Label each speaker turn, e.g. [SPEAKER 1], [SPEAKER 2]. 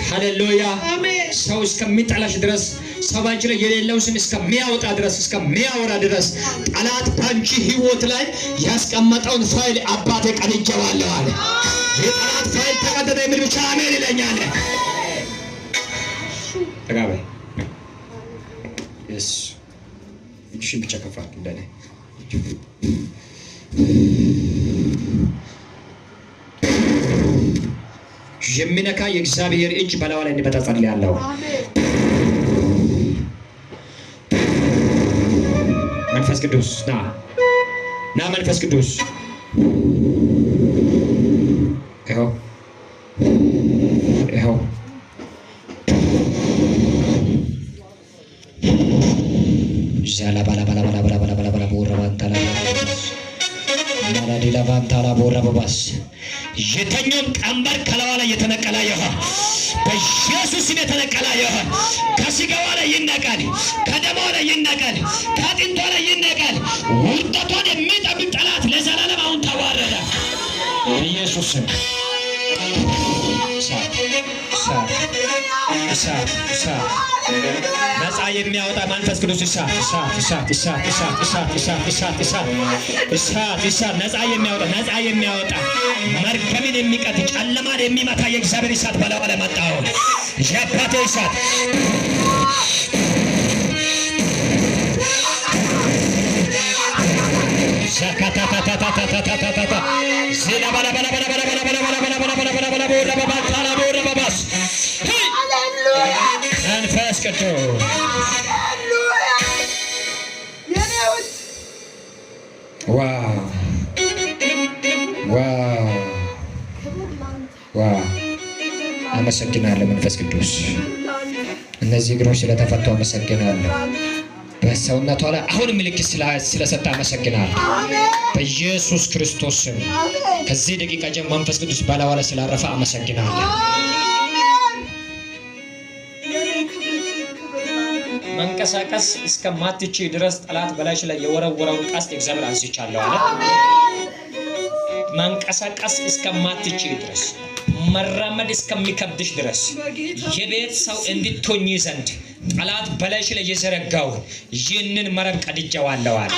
[SPEAKER 1] ሃሌሉያ ሰው እስከሚጠላሽ ድረስ ሰው ባንቺ ላይ የሌለውን ስም እስከሚያወጣ ድረስ እስከሚያወራ ድረስ ጠላት ባንቺ ህይወት ላይ ያስቀመጠውን ፋይል አባቴ ቀንጀዋለሁ አለ። የጠላት ፋይል ተቀደደ የሚል ብቻ አሜን ይለኛል። ተጋበ እስ እሺ ብቻ ከፋ እንደኔ የሚነካ የእግዚአብሔር እጅ በላዋ ላይ እንዲመጣ ጸልያለሁ። መንፈስ ቅዱስ ና መንፈስ ቅዱስ ይኸው ዛላ ባላ ባላ ባላ ባላ ባላ ባላ ባላ ቦራባንታላ ማራዲላ ባንታላ ቦራባባስ የተኛው ቀንበር ከላዋ ላይ የተነቀለ ይሁን በኢየሱስ ስም የተነቀለ ይሁን። ከስጋዋ ላይ ይነቀል፣ ከደሟ ላይ ይነቀል፣ ከአጥንቷ ላይ ይነቀል። ውርደቷን የሚጠብቅ ጠላት ለዘላለም አሁን ተዋረደ በኢየሱስ ስም። ነፃ የሚያወጣ መንፈስ ቅዱስ ነፃ የሚያወጣ መርገምን የሚቀጥ ጨለማን የሚመታ የእግዚአብሔር እሳት በላዋ ላይ መጣ። የአባቴ እሳት መንፈስ ቅዱስ አመሰግናለሁ። መንፈስ ቅዱስ እነዚህ እግሮች ስለተፈቱ አመሰግናለሁ። በሰውነቷ ላይ አሁን ምልክት ስለሰጠ አመሰግናለሁ። በኢየሱስ ክርስቶስ ስም ከዚህ ደቂቃ ጀምሮ መንፈስ ቅዱስ በላዋ ላይ ስላረፈ አመሰግናለሁ። መንቀሳቀስ እስከማትች ድረስ ጠላት በላሽ ላይ የወረወረውን ቀስት እግዚአብሔር አንስቻለሁ አለ። መንቀሳቀስ እስከማትች ድረስ መራመድ እስከሚከብድሽ ድረስ የቤት ሰው እንድትሆኚ ዘንድ ጠላት በላሽ ላይ የዘረጋው ይህንን መረብ ቀድጄዋለሁ አለ።